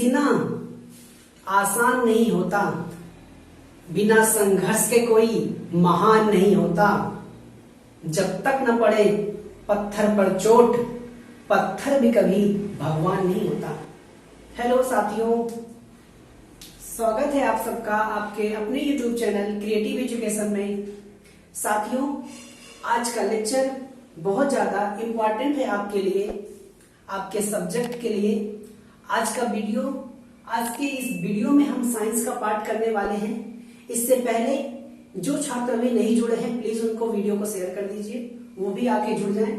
जीना आसान नहीं होता, बिना संघर्ष के कोई महान नहीं होता। जब तक न पड़े पत्थर पर चोट, पत्थर भी कभी भगवान नहीं होता। हेलो साथियों, स्वागत है आप सबका आपके अपने YouTube चैनल क्रिएटिव एजुकेशन में। साथियों, आज का लेक्चर बहुत ज्यादा इम्पोर्टेंट है आपके लिए, आपके सब्जेक्ट के लिए। आज के इस वीडियो में हम साइंस का पार्ट करने वाले हैं। इससे पहले जो छात्र अभी नहीं जुड़े हैं, प्लीज उनको वीडियो को शेयर कर दीजिए, वो भी आके जुड़ जाएं।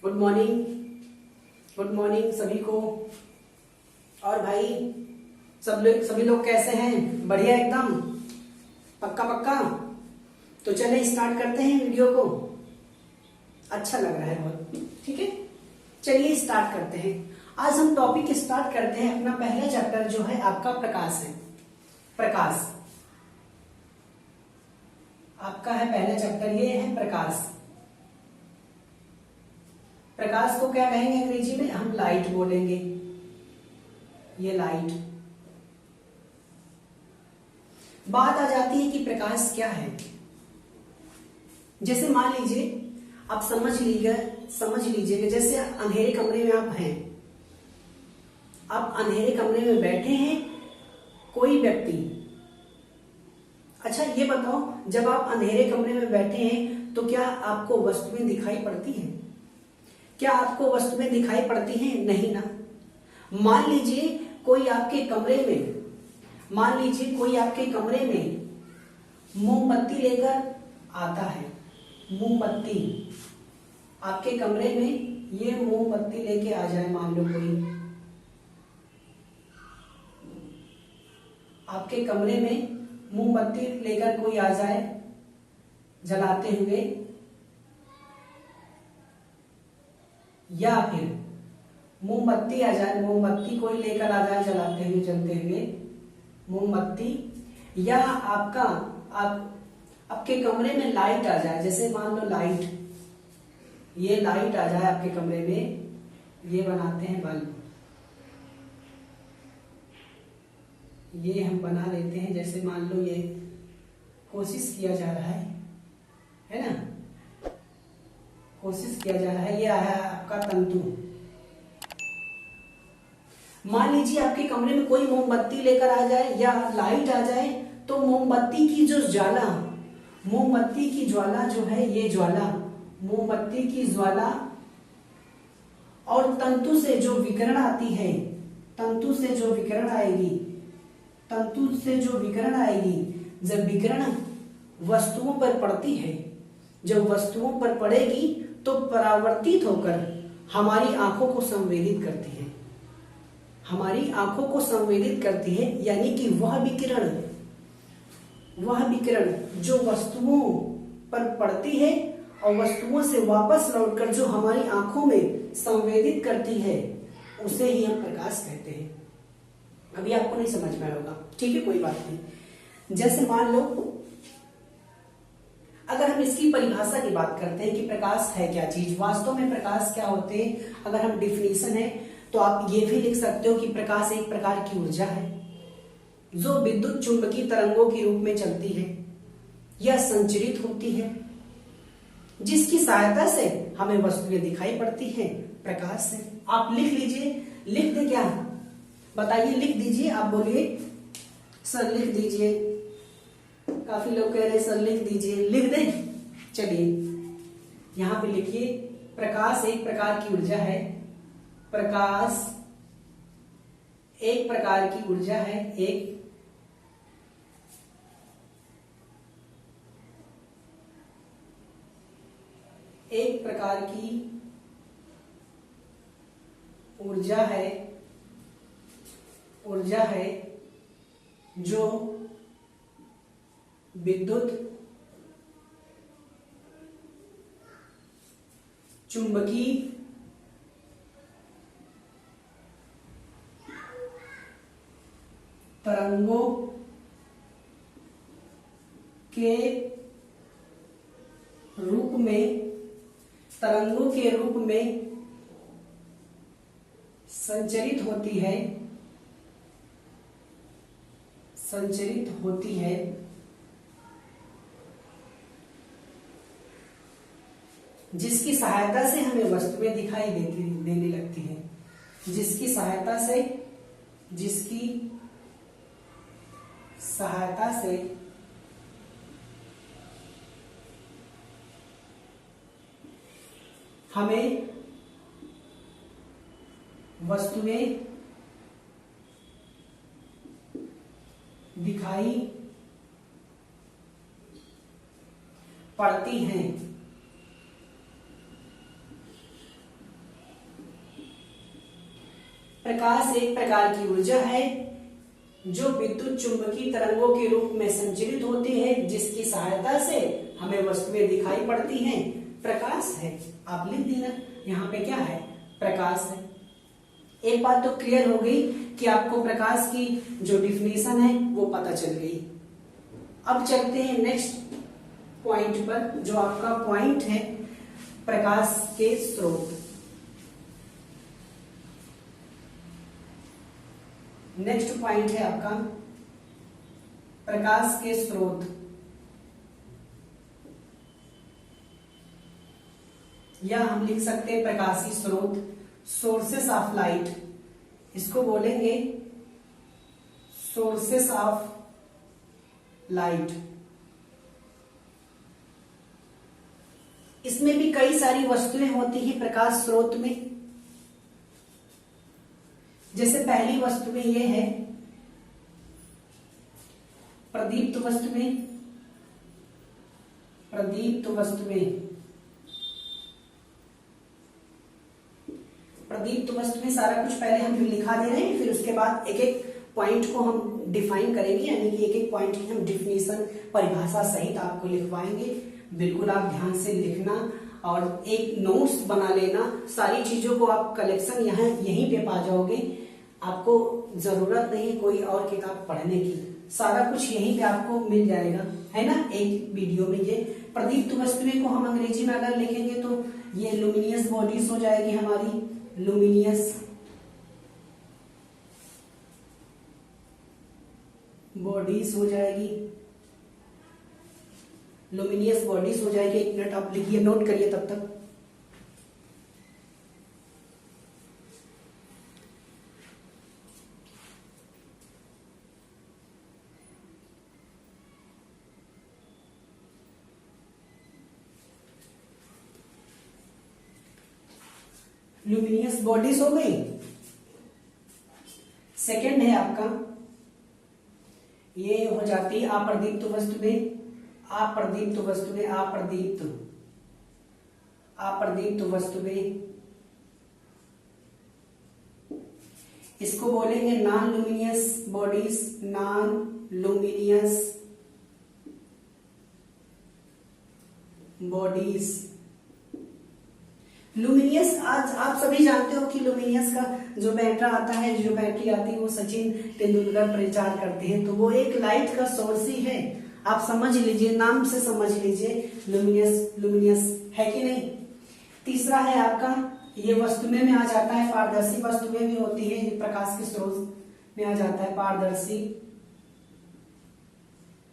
गुड मॉर्निंग सभी को। और भाई सभी लोग कैसे हैं? बढ़िया एकदम, पक्का। तो चले स्टार्ट करते हैं वीडियो को। अच्छा लग रहा है बहुत, ठीक है। चलिए स्टार्ट करते हैं। आज हम टॉपिक स्टार्ट करते हैं। अपना पहला चैप्टर जो है आपका प्रकाश है। प्रकाश आपका है पहला चैप्टर, ये है प्रकाश। प्रकाश को क्या कहेंगे अंग्रेजी में? हम लाइट बोलेंगे। ये लाइट। बात आ जाती है कि प्रकाश क्या है। जैसे मान लीजिए, आप समझ लीजिएगा जैसे अंधेरे कमरे में आप हैं, आप अंधेरे कमरे में बैठे हैं, कोई व्यक्ति। अच्छा ये बताओ, जब आप अंधेरे कमरे में बैठे हैं तो क्या आपको वस्तुएं दिखाई पड़ती हैं? क्या आपको वस्तुएं दिखाई पड़ती हैं? नहीं ना। मान लीजिए कोई आपके कमरे में मोमबत्ती लेकर आता है। मोमबत्ती आपके कमरे में, ये मोमबत्ती लेके आ जाए, मान लो कोई आपके कमरे में मोमबत्ती लेकर कोई आ जाए जलाते हुए, या फिर मोमबत्ती आ जाए, मोमबत्ती कोई लेकर आ जाए जलाते हुए, जलते हुए मोमबत्ती, या आपके कमरे में लाइट आ जाए। जैसे मान लो ये लाइट आ जाए आपके कमरे में, ये बनाते हैं बल्ब, ये हम बना लेते हैं। जैसे मान लो ये कोशिश किया जा रहा है ना, कोशिश किया जा रहा है। ये आया आपका तंतु। मान लीजिए आपके कमरे में कोई मोमबत्ती लेकर आ जाए या लाइट आ जाए, तो मोमबत्ती की ज्वाला जो है, ये ज्वाला, मोमबत्ती की ज्वाला और तंतु से जो विकिरण आती है, तंतु से जो विकिरण आएगी, जब विकिरण वस्तुओं पर पड़ती है, जब वस्तुओं पर पड़ेगी तो परावर्तित होकर हमारी आंखों को संवेदित करती है। यानी कि वह विकिरण जो वस्तुओं पर पड़ती है और वस्तुओं से वापस लौटकर जो हमारी आंखों में संवेदित करती है, उसे ही हम प्रकाश कहते हैं। अभी आपको नहीं समझ में आया होगा, ठीक है, कोई बात नहीं। जैसे मान लो, अगर हम इसकी परिभाषा की बात करते हैं कि प्रकाश है क्या चीज, वास्तव में प्रकाश क्या होते हैं, अगर हम डिफिनीशन है तो आप ये भी लिख सकते हो कि प्रकाश एक प्रकार की ऊर्जा है जो विद्युत चुंबकीय तरंगों के रूप में चलती है या संचरित होती है, जिसकी सहायता से हमें वस्तुएं दिखाई पड़ती हैं। प्रकाश है। आप लिख लीजिए, लिख दे क्या? बताइए, लिख दीजिए। आप बोलिए सर लिख दीजिए। काफी लोग कह रहे हैं सर लिख दीजिए, लिख दें। चलिए यहां पे लिखिए, प्रकाश एक प्रकार की ऊर्जा है। प्रकाश एक प्रकार की ऊर्जा है। एक प्रकार की ऊर्जा है जो विद्युत चुंबकीय तरंगों के रूप में संचरित होती है संचरित होती है जिसकी सहायता से हमें वस्तुएं दिखाई देने लगती है, जिसकी सहायता से हमें वस्तुएं दिखाई पड़ती हैं। प्रकाश एक प्रकार की ऊर्जा है जो विद्युत चुंबकीय तरंगों के रूप में संचरित होती है, जिसकी सहायता से हमें वस्तुएं दिखाई पड़ती हैं। प्रकाश है, आप लिख देना यहाँ पे क्या है, प्रकाश है। एक बात तो क्लियर हो गई कि आपको प्रकाश की जो डिफिनेशन है वो पता चल गई। अब चलते हैं नेक्स्ट पॉइंट पर, जो आपका पॉइंट है प्रकाश के स्रोत। नेक्स्ट पॉइंट है आपका प्रकाश के स्रोत, या हम लिख सकते हैं प्रकाशी स्रोत, सोर्सेस ऑफ लाइट। इसको बोलेंगे सोर्सेस ऑफ लाइट। इसमें भी कई सारी वस्तुएं होती हैं प्रकाश स्रोत में। जैसे पहली वस्तु में यह है प्रदीप्त वस्तुएं। प्रदीप्त वस्तुएं सारा कुछ पहले हम लिखा दे रहे हैं, फिर उसके बाद एक एक पॉइंट को हम डिफाइन करेंगे, यानी कि एक एक पॉइंट की हम डिफिनेशन परिभाषा सहित आपको लिखवाएंगे। बिल्कुल आप ध्यान से लिखना और एक नोट्स बना लेना। सारी चीजों को आप कलेक्शन यहीं पे पा जाओगे। आपको जरूरत नहीं कोई और किताब पढ़ने की, सारा कुछ यहीं पे आपको मिल जाएगा, है ना, एक वीडियो में। ये प्रदीप्त वस्तुएं को हम अंग्रेजी में अगर लिखेंगे तो ये लुमिनियस बॉडीज हो जाएगी हमारी, लुमिनियस बॉडीज हो जाएगी, लुमिनियस बॉडीज हो जाएगी। एक मिनट आप लिखिए, नोट करिए तब तक। लुमिनियस बॉडीज हो गई। सेकंड है आपका, ये हो जाती है अप्रदीप्त वस्तुएं। अप्रदीप्त वस्तुएं, इसको बोलेंगे non luminous bodies, non luminous bodies. Luminous, आज आप सभी जानते हो कि लुमिनियस का जो बैटरा आता है, जो बैटरी आती है, वो सचिन तेंदुलकर प्रचार करते हैं, तो वो एक लाइट का सोर्स ही है। आप समझ लीजिए, नाम से समझ लीजिए, लुमिनियस है कि नहीं। तीसरा है आपका, ये वस्तुएं में आ जाता है, पारदर्शी वस्तुएं भी होती है, ये प्रकाश के स्रोत में आ जाता है।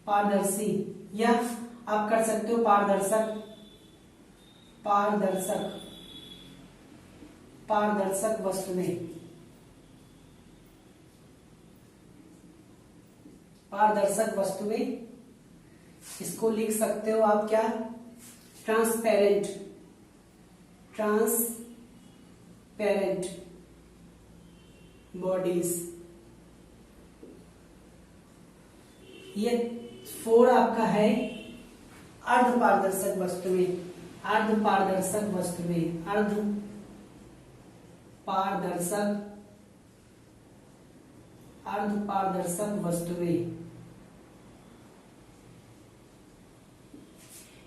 पारदर्शी, या आप कर सकते हो पारदर्शक वस्तुएं। पारदर्शक वस्तुएं, इसको लिख सकते हो आप क्या, ट्रांसपेरेंट बॉडीज। ये 4 आपका है अर्धपारदर्शक वस्तुएं। अर्धपारदर्शक वस्तुएं,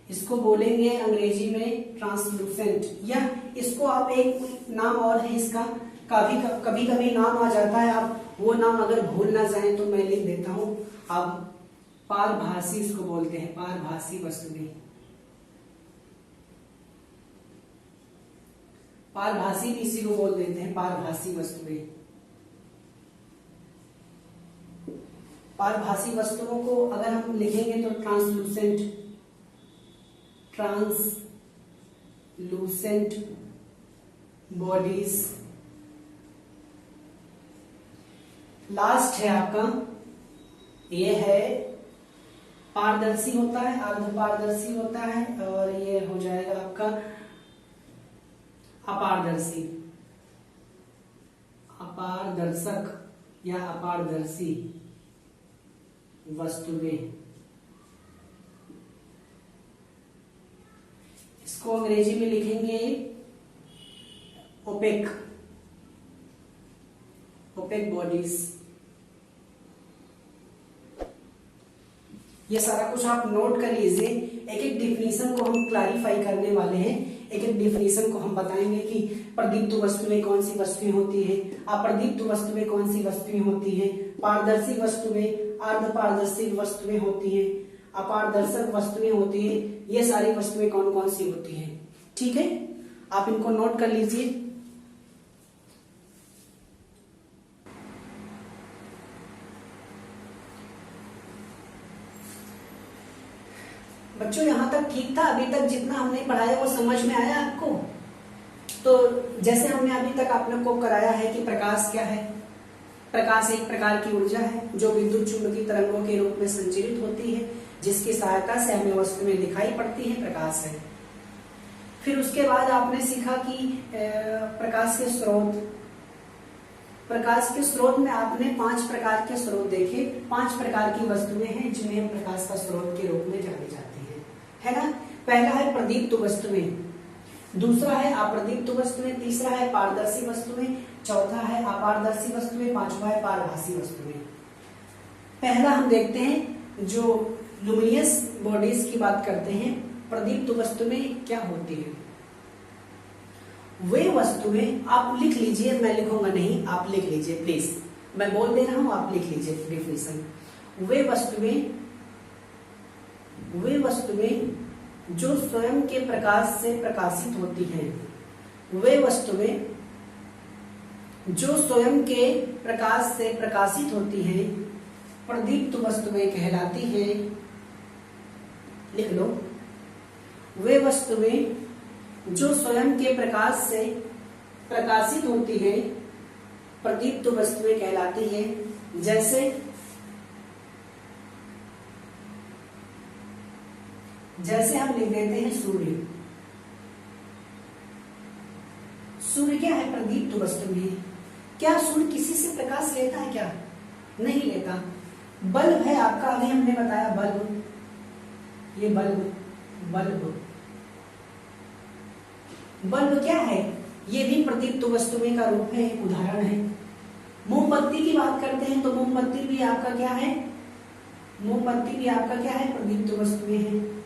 इसको बोलेंगे अंग्रेजी में ट्रांसलूसेंट, या इसको आप एक नाम और है इसका, कभी कभी नाम आ जाता है, आप वो नाम अगर भूल ना जाए तो मैं लिख देता हूं। आप पारभासी इसको बोलते हैं, पारभासी वस्तुएं। पारभासी भी इसी को बोल देते हैं, पारभासी वस्तुएं। पारभासी वस्तुओं को अगर हम लिखेंगे तो ट्रांसलूसेंट, ट्रांसलूसेंट बॉडीज। लास्ट है आपका, ये है पारदर्शी होता है, अर्धपारदर्शी होता है, और ये हो जाएगा आपका अपारदर्शी, अपारदर्शक या अपारदर्शी वस्तुएं। इसको अंग्रेजी में लिखेंगे ओपेक, ओपेक बॉडीज। ये सारा कुछ आप नोट कर लीजिए। एक एक डिफिनीशन को हम क्लैरिफाई करने वाले हैं, एक एक डिफिनीशन को हम बताएंगे कि प्रदीप्त वस्तुएं कौन सी वस्तुएं होती है, अप्रदीप्त वस्तुएं कौन सी वस्तुएं होती है, पारदर्शी वस्तुएं, अर्धपारदर्शी वस्तुएं होती हैं, अपारदर्शक वस्तुएं होती हैं, ये सारी वस्तुएं कौन कौन सी होती हैं। ठीक है, आप इनको नोट कर लीजिए। बच्चों यहाँ तक ठीक था? अभी तक जितना हमने पढ़ाया वो समझ में आया आपको? तो जैसे हमने अभी तक आप लोग को कराया है कि प्रकाश क्या है। प्रकाश एक प्रकार की ऊर्जा है जो विद्युत चुंबकीय तरंगों के रूप में संचरित होती है, जिसकी सहायता से हमें वस्तुएं दिखाई पड़ती है, प्रकाश है। फिर उसके बाद आपने सीखा कि प्रकाश के स्रोत। प्रकाश के स्रोत में आपने 5 प्रकार के स्रोत देखे। 5 प्रकार की वस्तुएं हैं जिन्हें हम प्रकाश का स्रोत के रूप में जानी जाती है ना। पहला है प्रदीप्त वस्तुएं, दूसरा है अप्रदीप्त वस्तुएं, तीसरा है पारदर्शी वस्तुएं, चौथा है अपारदर्शी वस्तुएं, पांचवा है पारभासी वस्तुएं। पहला हम देखते हैं, जो लुमिनियस बॉडीज की बात करते हैं, प्रदीप्त वस्तुएं क्या होती हैं। वे वस्तुएं, आप लिख लीजिए, मैं लिखूंगा नहीं, आप लिख लीजिए प्लीज, मैं बोल दे रहा हूं, आप लिख लीजिए डिफिनीशन। वे वस्तुएं जो स्वयं के प्रकाश से प्रकाशित होती हैं, वे वस्तुएं जो स्वयं के प्रकाश से प्रकाशित होती हैं, प्रदीप्त वस्तुएं कहलाती हैं। लिख लो, वे वस्तुएं जो स्वयं के प्रकाश से प्रकाशित होती हैं, प्रदीप्त वस्तुएं कहलाती हैं। जैसे हम लिख देते हैं सूर्य। सूर्य क्या है? प्रदीप्त वस्तु है। क्या सूर्य किसी से प्रकाश लेता है? क्या नहीं लेता। बल्ब है आपका, अभी हमने बताया बल्ब, ये बल्ब क्या है? ये भी प्रदीप्त वस्तुएं का रूप है, एक उदाहरण है। मोमबत्ती की बात करते हैं तो मोमबत्ती भी आपका क्या है? प्रदीप्त वस्तुएं हैं।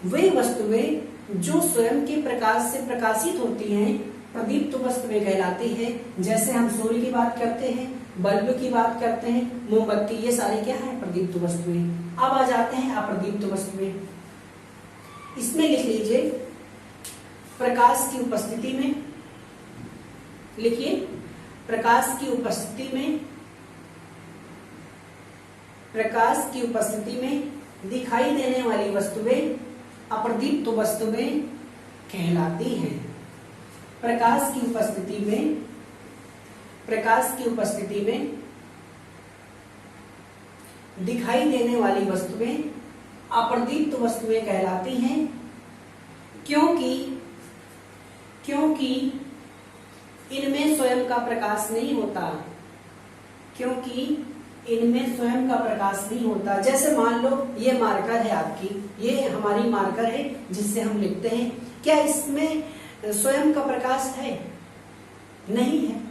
वे वस्तुएं जो स्वयं के प्रकाश से प्रकाशित होती हैं, प्रदीप्त वस्तुएं कहलाती हैं। जैसे हम सूर्य की बात करते हैं, बल्ब की बात करते हैं, मोमबत्ती, ये सारे क्या है? प्रदीप्त वस्तुएं। अब आ जाते हैं अप्रदीप्त वस्तुएं। इसमें लिख लीजिए, प्रकाश की उपस्थिति में, लिखिए, प्रकाश की उपस्थिति में दिखाई देने वाली वस्तुएं अप्रदीप्त वस्तुएं कहलाती हैं। प्रकाश की उपस्थिति में दिखाई देने वाली वस्तुएं अप्रदीप्त वस्तुएं कहलाती हैं, क्योंकि इनमें स्वयं का प्रकाश नहीं होता। जैसे मान लो ये मार्कर है आपकी, ये हमारी मार्कर है जिससे हम लिखते हैं। क्या इसमें स्वयं का प्रकाश है? नहीं है।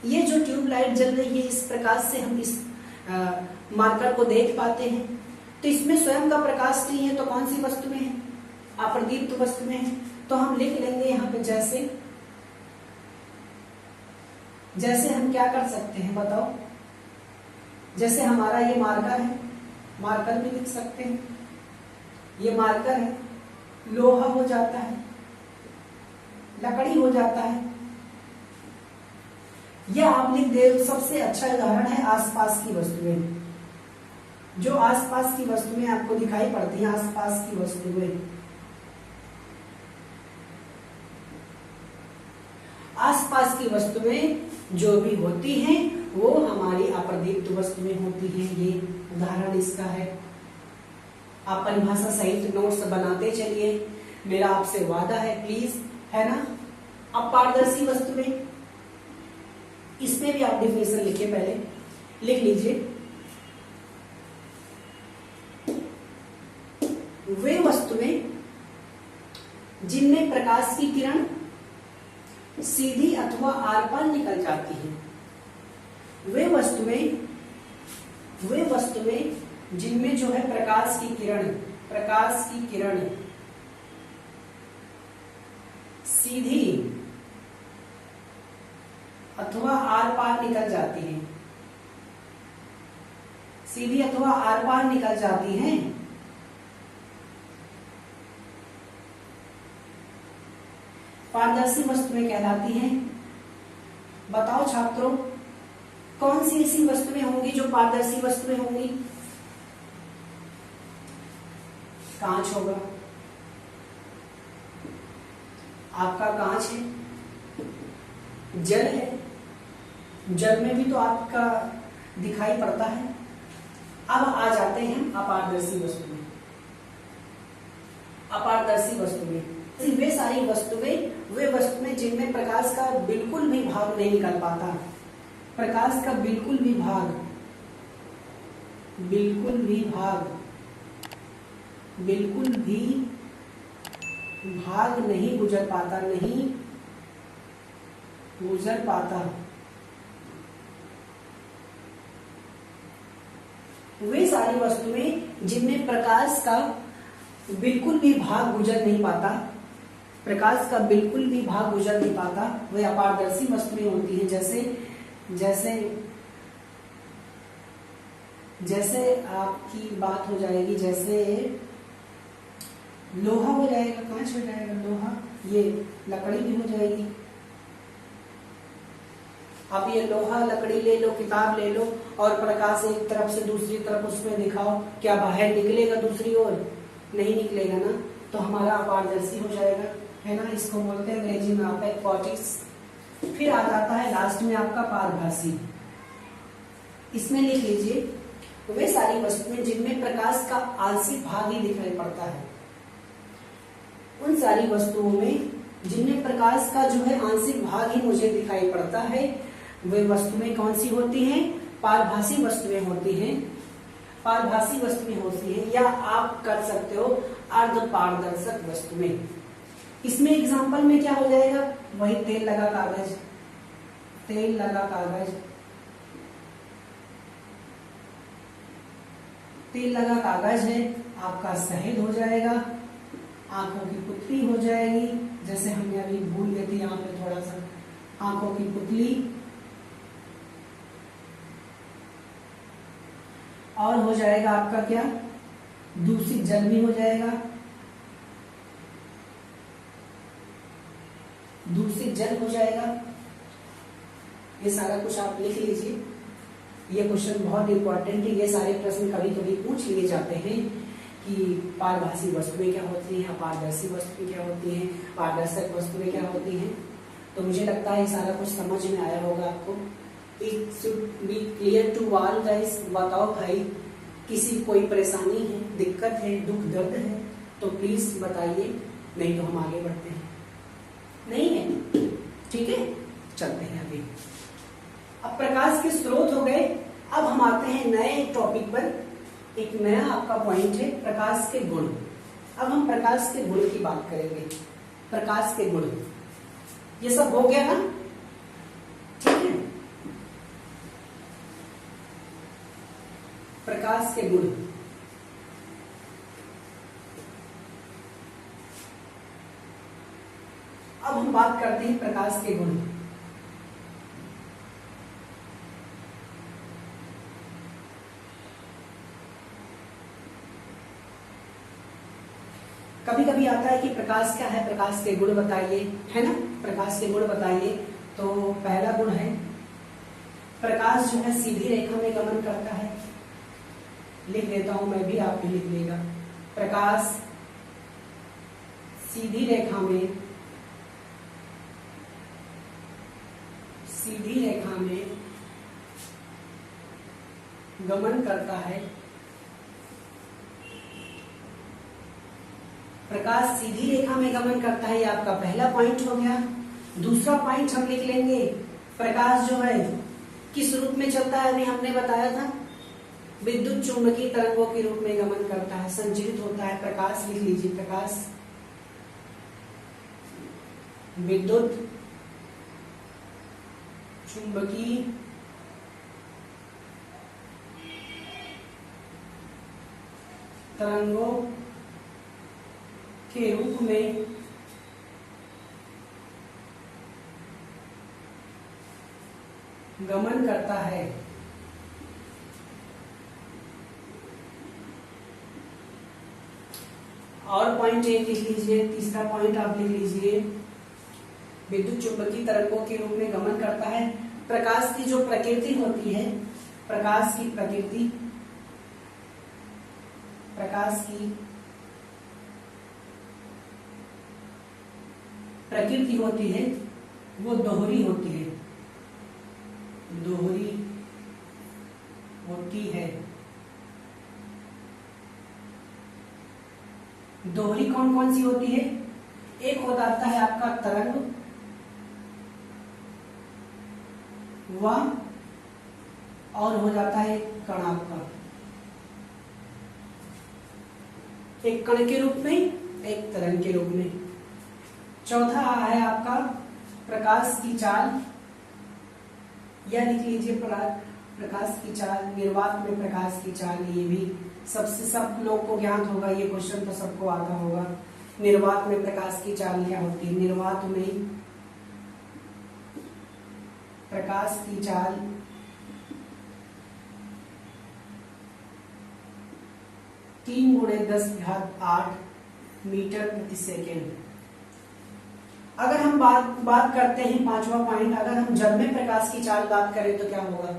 ये जो ट्यूबलाइट जल रही है, इस प्रकाश से हम इस मार्कर को देख पाते हैं, तो इसमें स्वयं का प्रकाश नहीं है। तो कौन सी वस्तुएं हैं? अप्रदीप्त वस्तुएं हैं। तो हम लिख लेंगे यहाँ पे, जैसे हम क्या कर सकते हैं बताओ। जैसे हमारा ये मार्कर है, मार्कर भी लिख सकते हैं। ये मार्कर है, लोहा हो जाता है, लकड़ी हो जाता है। यह आप लिख दे। सबसे अच्छा उदाहरण है आसपास की वस्तुएं। जो आसपास की वस्तुएं आपको दिखाई पड़ती हैं, आसपास की वस्तुएं, आसपास की वस्तुएं जो भी होती हैं वो हमारी अप्रदीप्त वस्तुएं होती हैं। ये उदाहरण इसका है। आप परिभाषा सहित नोट्स बनाते चलिए, मेरा आपसे वादा है, प्लीज, है ना। अब पारदर्शी वस्तुएं, इसमें भी आप डिफिनेशन लिखिए, पहले लिख लीजिए। वे वस्तुएं जिनमें प्रकाश की किरण सीधी अथवा आर पार निकल जाती है। वे वस्तुएं जिनमें जो है प्रकाश की किरण सीधी अथवा आर पार निकल जाती है, सीधी अथवा आर पार निकल जाती हैं, पारदर्शी वस्तुएं कहलाती हैं। बताओ छात्रों, कौन सी ऐसी वस्तुएं होंगी जो पारदर्शी वस्तुएं होंगी? कांच होगा, आपका कांच है, जल है, जल में भी तो आपका दिखाई पड़ता है। अब आ जाते हैं अपारदर्शी वस्तुएं। अपारदर्शी वस्तुएं वे सारी वस्तुएं जिनमें प्रकाश का बिल्कुल भी भाग नहीं निकल पाता। प्रकाश का बिल्कुल भी भाग नहीं गुजर पाता, वे सारी वस्तुएं जिनमें प्रकाश का बिल्कुल भी भाग गुजर नहीं पाता, प्रकाश का बिल्कुल भी भाग गुजर नहीं पाता, वे अपारदर्शी वस्तुएं होती हैं। जैसे आपकी बात हो जाएगी, जैसे लोहा हो जाएगा, कांच हो जाएगा, लोहा, ये लकड़ी भी हो जाएगी। आप ये लोहा लकड़ी ले लो, किताब ले लो और प्रकाश एक तरफ से दूसरी तरफ उसमें दिखाओ, क्या बाहर निकलेगा दूसरी ओर? नहीं निकलेगा ना, तो हमारा अपारदर्शी हो जाएगा, है ना। इसको बोलते हैं अंग्रेजी में आप क्वाटिक्स। फिर आ जाता है लास्ट में आपका पारभासी। इसमें लिख लीजिए वे सारी वस्तुएं जिनमें प्रकाश का आंशिक भाग ही दिखाई पड़ता है। उन सारी वस्तुओं में जिनमें प्रकाश का जो है आंशिक भाग ही मुझे दिखाई पड़ता है, वे वस्तुएं कौन सी होती हैं? पारभासी वस्तुएं होती हैं। पारभासी वस्तुएं होती हैं, या आप कर सकते हो अर्ध पारदर्शक वस्तुएं। इसमें एग्जाम्पल में क्या हो जाएगा? वही तेल लगा कागज, तेल लगा कागज, तेल लगा कागज है, आपका शहद हो जाएगा, आंखों की पुतली हो जाएगी, जैसे हमने अभी भूल गए थे यहाँ पे थोड़ा सा, आंखों की पुतली, और हो जाएगा आपका क्या? दूषित जल भी हो जाएगा, दूषित जल हो जाएगा। ये सारा कुछ आप लिख लीजिए, ये क्वेश्चन बहुत इंपॉर्टेंट है। ये सारे प्रश्न कभी कभी पूछ लिए जाते हैं कि पारभासी वस्तुएं क्या होती हैं, अपारदर्शी वस्तुएं क्या होती हैं, पारदर्शक वस्तुएं क्या होती हैं। तो मुझे लगता है ये सारा कुछ समझ में आया होगा आपको। It should be clear to all guys. बताओ भाई, किसी कोई परेशानी है, दिक्कत है, दुख दर्द है तो प्लीज बताइए, नहीं तो हम आगे बढ़ते हैं। नहीं है? ठीक है, चलते हैं अभी। अब प्रकाश के स्रोत हो गए, अब हम आते हैं नए टॉपिक पर। एक नया आपका पॉइंट है प्रकाश के गुण। अब हम प्रकाश के गुण की बात करेंगे। प्रकाश के गुण, ये सब हो गया ना? ठीक है, प्रकाश के गुण। अब हम बात करते हैं प्रकाश के गुण। कभी कभी आता है कि प्रकाश क्या है, प्रकाश के गुण बताइए, है ना। प्रकाश के गुण बताइए। तो पहला गुण है प्रकाश जो है सीधी रेखा में गमन करता है। लिख देता हूं मैं भी, आप भी लिख लेगा। प्रकाश सीधी रेखा में गमन करता है। प्रकाश सीधी रेखा में गमन करता है, ये आपका पहला पॉइंट हो गया। दूसरा पॉइंट हम लिख लेंगे, प्रकाश जो है किस रूप में चलता है, अभी हमने बताया था, विद्युत चुंबकीय तरंगों के रूप में गमन करता है, संचरित होता है। प्रकाश लिख लीजिए, प्रकाश विद्युत चुंबकीय तरंगों के रूप में गमन करता है। और पॉइंट एक लिख लीजिए, तीसरा पॉइंट आप लिख लीजिए, विद्युत चुंबकीय तरंगों के रूप में गमन करता है। प्रकाश की जो प्रकृति होती है, प्रकाश की प्रकृति होती है, वो दोहरी होती है, दोहरी कौन कौन सी होती है? एक हो जाता है आपका तरंग, वह और हो जाता है कण आपका, एक कण के रूप में, एक तरंग के रूप में। चौथा है आपका प्रकाश की चाल, या लिख लीजिए प्रकाश की चाल, निर्वात में प्रकाश की चाल। ये भी सब लोग को ज्ञात होगा, ये क्वेश्चन तो सबको आता होगा। निर्वात में प्रकाश की चाल क्या होती है? निर्वात में प्रकाश की चाल 3 × 10⁸ मीटर प्रति सेकेंड। अगर हम बात करते हैं पांचवा पॉइंट, अगर हम जल में प्रकाश की चाल बात करें तो क्या होगा?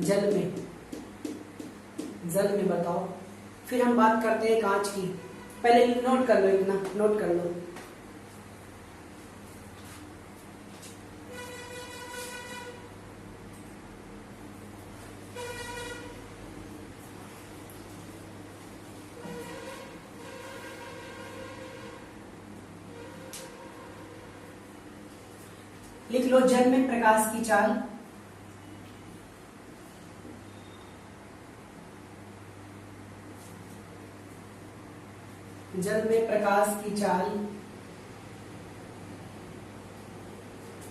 जल में बताओ। फिर हम बात करते हैं कांच की, पहले नोट कर लो, इतना नोट कर लो। लिख लो जल में प्रकाश की चाल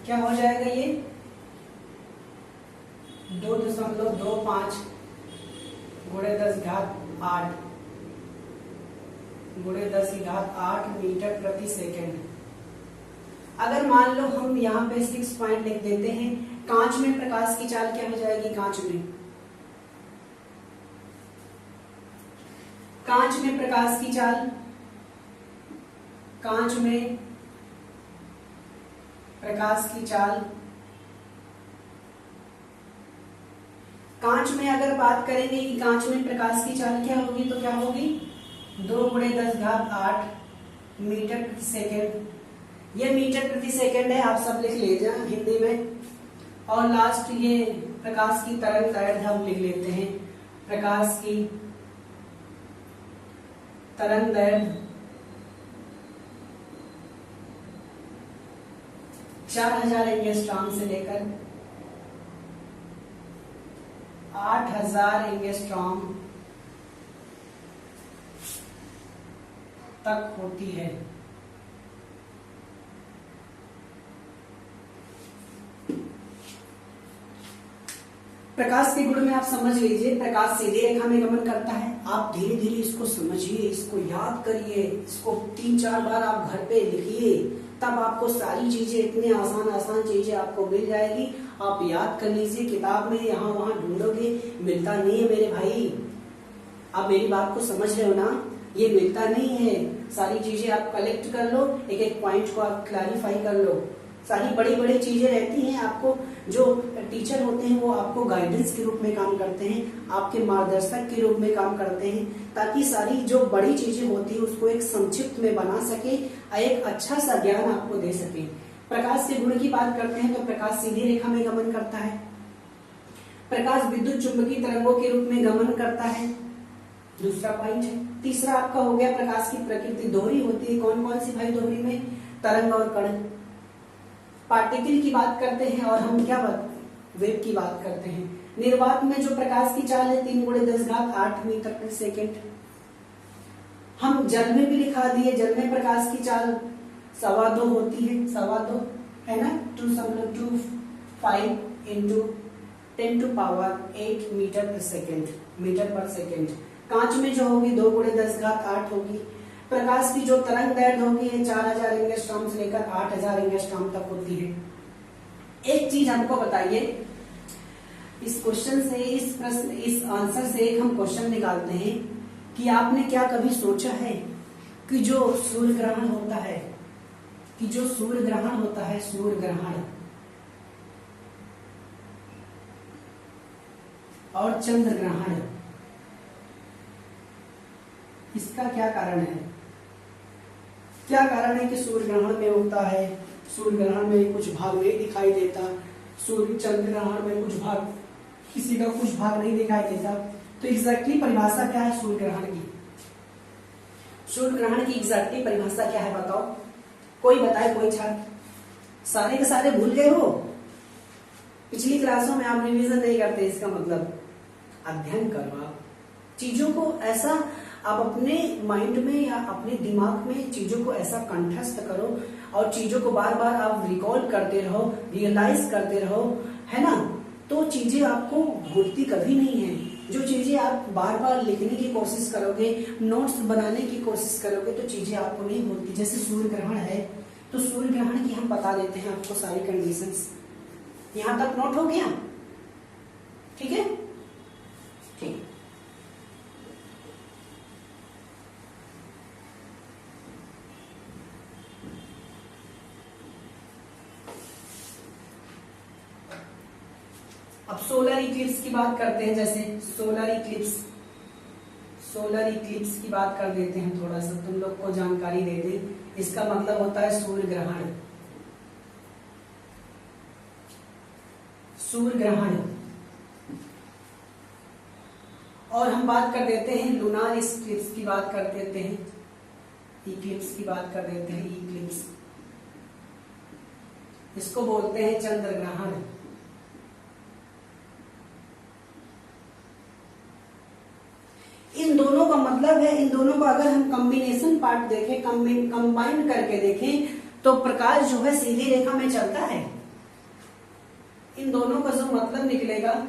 क्या हो जाएगा? ये 2.25 × 10⁸ मीटर प्रति सेकेंड। अगर मान लो हम यहाँ पे 6 पॉइंट लिख देते हैं, कांच में प्रकाश की चाल क्या हो जाएगी? कांच में प्रकाश की चाल, कांच में अगर बात करेंगे कि कांच में प्रकाश की चाल क्या होगी, तो क्या होगी? 2 × 10⁸ मीटर प्रति सेकेंड। ये मीटर प्रति सेकेंड है, आप सब लिख लीजिए हिंदी में। और लास्ट ये प्रकाश की तरंग दैर्घ्य हम लिख लेते हैं। प्रकाश की तरंग दैर्घ्य 4000 एंगस्ट्रॉम से लेकर 8000 एंगस्ट्रॉम तक होती है। प्रकाश के गुण में आप समझ लीजिए, प्रकाश सीधी रेखा में गमन करता है। आप धीरे धीरे इसको समझिए, इसको याद करिए, इसको 3-4 बार आप घर पे लिखिए, तब आपको सारी चीजें, इतनी आसान चीजें आपको मिल जाएगी। आप याद कर लीजिए, किताब में यहाँ वहां ढूंढोगे, मिलता नहीं है मेरे भाई। आप मेरी बात को समझ रहे हो ना? ये मिलता नहीं है। सारी चीजें आप कलेक्ट कर लो, एक एक पॉइंट को आप क्लैरिफाई कर लो। सारी बड़ी बड़ी चीजें रहती हैं, आपको जो टीचर होते हैं वो आपको गाइडेंस के रूप में काम करते हैं, आपके मार्गदर्शक के रूप में काम करते हैं, ताकि सारी जो बड़ी चीजें होती है उसको एक संक्षिप्त में बना सके, एक अच्छा सा ज्ञान आपको दे सके। प्रकाश के गुण की बात करते हैं तो प्रकाश सीधी रेखा में गमन करता है, प्रकाश विद्युत चुंबकीय तरंगों के रूप में गमन करता है, दूसरा पॉइंट है। तीसरा आपका हो गया प्रकाश की प्रकृति, दोहरी होती है। कौन कौन सी भाई दोहरी में? तरंग और कण। पार्टिकल की बात करते हैं और हम क्या बात, वेव की बात करते हैं। निर्वात में जो प्रकाश की चाल है 3 × 10⁸ मीटर पर सेकेंड। हम जल में भी लिखा दिए, जल में प्रकाश की चाल 2.25 होती है, 2.25 है ना, 2.25 × 10⁸ मीटर पर सेकेंड। कांच में जो होगी 2 × 10⁸ होगी। प्रकाश की जो तरंग दैर्ध्य होगी 4000 एंगस्ट्रॉम से लेकर 8000 एंगस्ट्रॉम तक होती है। एक चीज हमको बताइए, इस क्वेश्चन से, इस प्रश्न, इस आंसर से एक हम क्वेश्चन निकालते हैं कि आपने क्या कभी सोचा है कि जो सूर्य ग्रहण होता है, सूर्य ग्रहण और चंद्र ग्रहण, इसका क्या कारण है? क्या कारण है कि सूर्य ग्रहण में होता है, सूर्य ग्रहण में कुछ भाग नहीं दिखाई देता, सूर्य चंद्र ग्रहण में कुछ भाग, किसी का कुछ भाग नहीं दिखाई देता? तो एग्जैक्टली परिभाषा क्या है सूर्य ग्रहण की? सूर्य ग्रहण की एग्जैक्टली परिभाषा क्या है बताओ, कोई बताए, कोई छात्र? सारे के सारे भूल गए हो? पिछली क्लासों में आप रिवीजन नहीं करते, इसका मतलब अध्ययन करो। आप चीजों को ऐसा, आप अपने माइंड में या अपने दिमाग में चीजों को ऐसा कंठस्थ करो और चीजों को बार बार आप रिकॉल करते रहो, रियलाइज करते रहो, है ना, तो चीजें आपको भूलती कभी नहीं है। जो चीजें आप बार बार लिखने की कोशिश करोगे, नोट्स बनाने की कोशिश करोगे, तो चीजें आपको नहीं भूलती। जैसे सूर्य ग्रहण है, तो सूर्य ग्रहण की हम बता देते हैं आपको सारी कंडीशंस। यहां तक नोट हो गया? ठीक है, ठीक। अब सोलर इक्लिप्स की बात करते हैं। जैसे सोलर इक्लिप्स की बात कर देते हैं, थोड़ा सा तुम लोग को जानकारी दे दें। इसका मतलब होता है सूर्य ग्रहण। और हम बात कर देते हैं लूनार इक्लिप्स की बात कर देते हैं, इक्लिप्स की बात कर देते हैं, इक्लिप्स। इसको बोलते हैं चंद्र ग्रहण। इन दोनों का मतलब है, इन दोनों का अगर हम कॉम्बिनेशन पार्ट देखें, कंबाइन करके देखें, तो प्रकाश जो है सीधी रेखा में चलता है। इन दोनों का जो मतलब निकलेगा,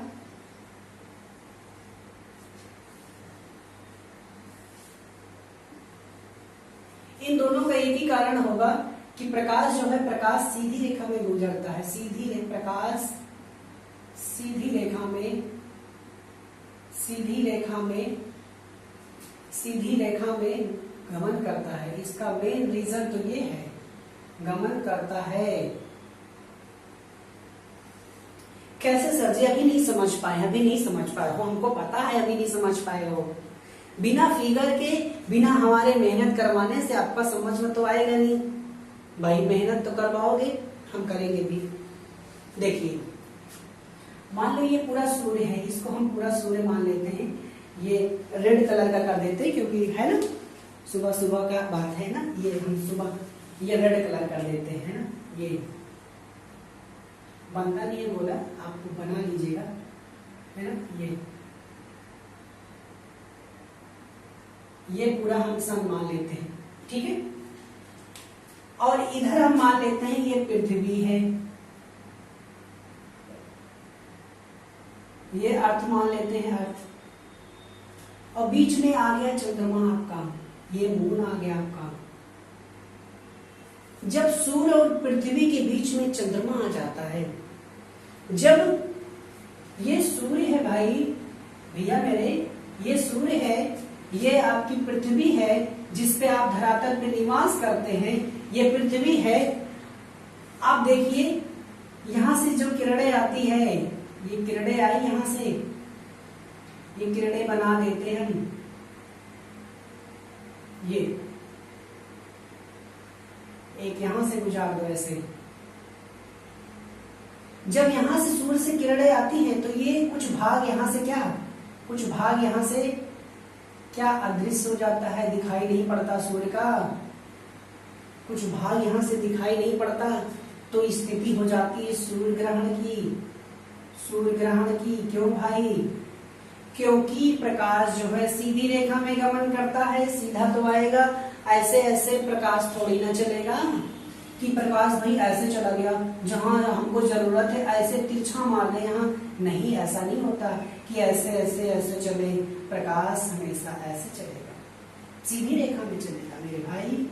इन दोनों का एक ही कारण होगा कि प्रकाश जो है, प्रकाश सीधी रेखा में गुजरता है। प्रकाश सीधी रेखा में गमन करता है। इसका मेन रीजन तो ये है, गमन करता है। कैसे सर जी? अभी नहीं समझ पाए हो, हमको पता है अभी नहीं समझ पाए हो। बिना फिगर के, बिना हमारे मेहनत करवाने से आपका समझ में तो आएगा नहीं भाई। मेहनत तो करवाओगे, हम करेंगे भी। देखिए, मान लो ये पूरा सूर्य है, इसको हम पूरा सूर्य मान लेते हैं। ये रेड कलर का कर देते हैं क्योंकि है ना, सुबह सुबह का बात है ना, ये हम सुबह ये रेड कलर कर देते हैं ना। ये बनता नहीं है, बोला आपको बना लीजिएगा, है ना। ये पूरा हम सन मान लेते हैं, ठीक है। और इधर हम मान लेते हैं ये पृथ्वी है, ये अर्थ मान लेते हैं, अर्थ। और बीच में आ गया चंद्रमा आपका, ये मून आ गया आपका। जब सूर्य और पृथ्वी के बीच में चंद्रमा आ जाता है, जब ये सूर्य है भाई, भैया मेरे, ये सूर्य है, ये आपकी पृथ्वी है जिसपे आप धरातल पे निवास करते हैं, ये पृथ्वी है। आप देखिए यहां से जो किरणें आती है, ये किरणें आई यहां से, ये किरणें बना देते हैं हम, ये एक यहां से गुजार दो ऐसे। जब यहां से सूर्य से किरणें आती हैं तो ये कुछ भाग यहां से क्या, कुछ भाग यहां से क्या अदृश्य हो जाता है, दिखाई नहीं पड़ता सूर्य का, कुछ भाग यहां से दिखाई नहीं पड़ता, तो स्थिति हो जाती है सूर्य ग्रहण की, सूर्य ग्रहण की। क्यों भाई? क्योंकि प्रकाश जो है सीधी रेखा में गमन करता है, सीधा तो आएगा, ऐसे ऐसे प्रकाश थोड़ी ना चलेगा कि प्रकाश भाई ऐसे चला गया, जहां हमको जरूरत है ऐसे तिरछा मार दे यहाँ, नहीं, ऐसा नहीं होता कि ऐसे ऐसे ऐसे चले, प्रकाश हमेशा ऐसे चलेगा, सीधी रेखा में चलेगा मेरे भाई।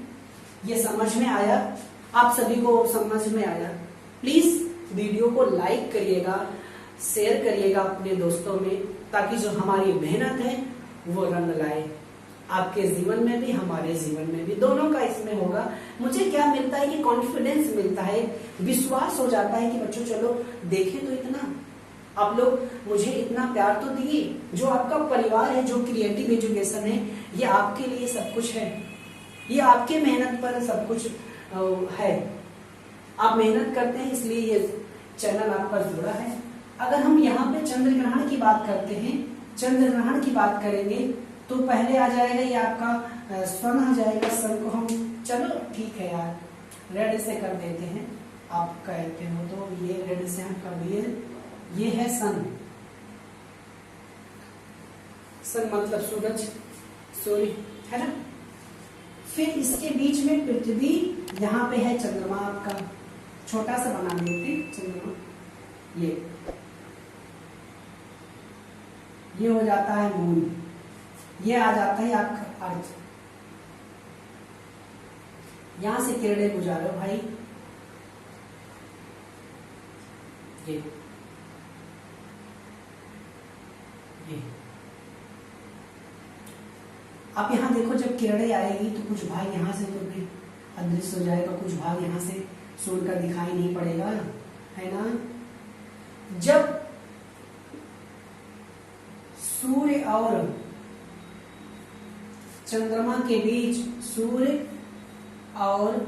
ये समझ में आया? आप सभी को समझ में आया? प्लीज वीडियो को लाइक करिएगा, शेयर करिएगा अपने दोस्तों में, ताकि जो हमारी मेहनत है वो रंग लाए, आपके जीवन में भी हमारे जीवन में भी, दोनों का इसमें होगा। मुझे क्या मिलता है कि कॉन्फिडेंस मिलता है, विश्वास हो जाता है कि बच्चों चलो देखें तो, इतना आप लोग मुझे इतना प्यार तो दिए, जो आपका परिवार है, जो क्रिएटिव एजुकेशन है, ये आपके लिए सब कुछ है, ये आपके मेहनत पर सब कुछ है, आप मेहनत करते हैं इसलिए ये चैनल आप पर जुड़ा है। अगर हम यहाँ पे चंद्र ग्रहण की बात करते हैं, चंद्र ग्रहण की बात करेंगे तो पहले आ जाएगा ये आपका सन आ जाएगा, सन को हम, चलो ठीक है यार रेड से कर देते हैं, आप कहते हो तो ये रेड से हम कर दिए, ये है सन, सन मतलब सूरज, सूर्य है ना। फिर इसके बीच में पृथ्वी, यहाँ पे है चंद्रमा आपका, छोटा सा बना देते चंद्रमा, ये हो जाता है मून, ये आ जाता है आपका अर्थ। यहां से किरणें गुजारो भाई, ये आप यहां देखो, जब किरणें आएगी तो कुछ भाग यहां से तो फिर अदृश्य हो जाएगा, कुछ भाग यहां से सूर्य का दिखाई नहीं पड़ेगा, है ना। जब सूर्य और चंद्रमा के बीच, सूर्य और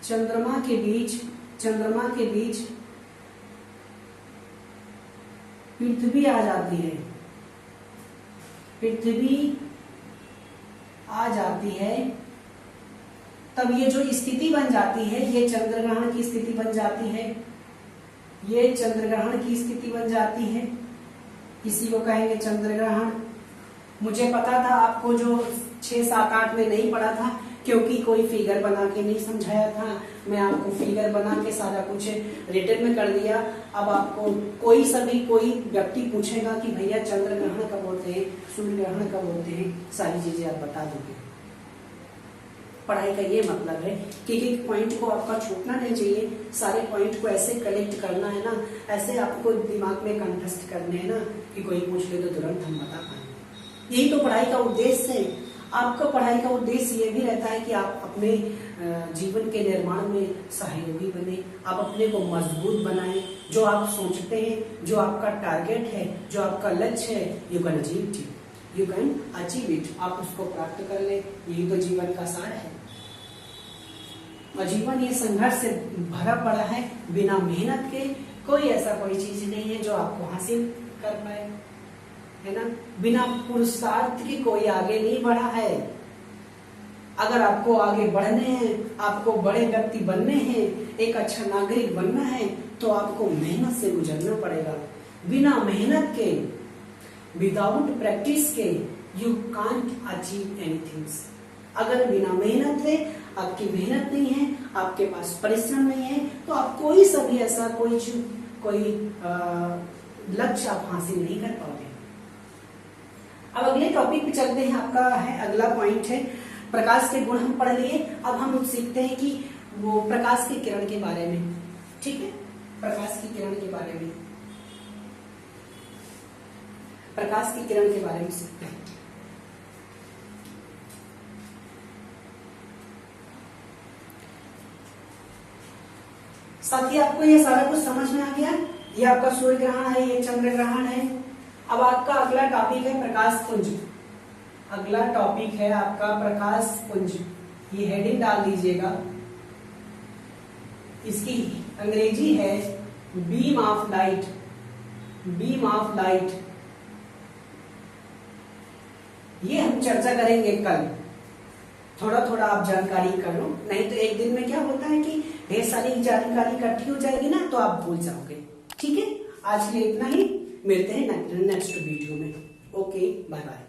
चंद्रमा के बीच पृथ्वी आ जाती है, पृथ्वी आ जाती है, तब ये जो स्थिति बन जाती है, ये चंद्र ग्रहण की स्थिति बन जाती है, ये चंद्र ग्रहण की स्थिति बन जाती है, इसी को कहेंगे चंद्र ग्रहण। मुझे पता था आपको जो 6, 7, 8 में नहीं पढ़ा था, क्योंकि कोई फिगर बना के नहीं समझाया था, मैं आपको फिगर बना के सारा कुछ रिटन में कर दिया। अब आपको कोई व्यक्ति पूछेगा कि भैया चंद्र ग्रहण कब होते हैं, सूर्य ग्रहण कब होते हैं, सारी चीजें आप बता दोगे। पढ़ाई का ये मतलब है कि एक पॉइंट को आपका छूटना नहीं चाहिए, सारे पॉइंट को ऐसे कलेक्ट करना है ना, ऐसे आपको दिमाग में कंठस्थ करने हैं ना कि कोई पूछ ले तो तुरंत हम बता पाएंगे। यही तो पढ़ाई का उद्देश्य है। आपका पढ़ाई का उद्देश्य ये भी रहता है कि आप अपने जीवन के निर्माण में सहयोगी बने, आप अपने को मजबूत बनाएं, जो आप सोचते हैं, जो आपका टारगेट है, जो आपका लक्ष्य है, यू कैन अचीव इट, आप उसको प्राप्त कर ले। यही तो जीवन का सार है। और जीवन ये संघर्ष से भरा पड़ा है, बिना मेहनत के कोई ऐसा कोई चीज नहीं है जो आपको हासिल कर पाए, है ना। बिना पुरुषार्थ के कोई आगे नहीं बढ़ा है। अगर आपको आगे बढ़ने हैं, आपको बड़े व्यक्ति बनने हैं, एक अच्छा नागरिक बनना है, तो आपको मेहनत से गुजरना पड़ेगा। बिना मेहनत के, विदाउट प्रैक्टिस के, यू कांट अचीव एनीथिंग। अगर बिना मेहनत है, आपकी मेहनत नहीं है, आपके पास परिश्रम नहीं है, तो आप कोई सा भी ऐसा कोई लक्ष्य आप हासिल नहीं कर पाओगे। अब अगले टॉपिक पे चलते हैं। आपका है अगला पॉइंट है प्रकाश के गुण हम पढ़ लिए। अब हम सीखते हैं कि वो प्रकाश की किरण के बारे में, ठीक है, प्रकाश की किरण के बारे में, प्रकाश की किरण के बारे में सीखते हैं। साथ ही आपको ये सारा कुछ समझ में आ गया। ये आपका सूर्य ग्रहण है, ये चंद्र ग्रहण है। अब आपका अगला टॉपिक है प्रकाश पुंज। अगला टॉपिक है आपका प्रकाश पुंज। ये हेडिंग डाल दीजिएगा। इसकी अंग्रेजी है beam of light. Beam of light, ये हम चर्चा करेंगे कल। थोड़ा थोड़ा आप जानकारी कर लो, नहीं तो एक दिन में क्या होता है कि ढेर सारी जानकारी इकट्ठी हो जाएगी ना, तो आप भूल जाओगे। ठीक है, आज के लिए इतना ही, मिलते हैं नेक्स्ट वीडियो में। Okay, bye bye.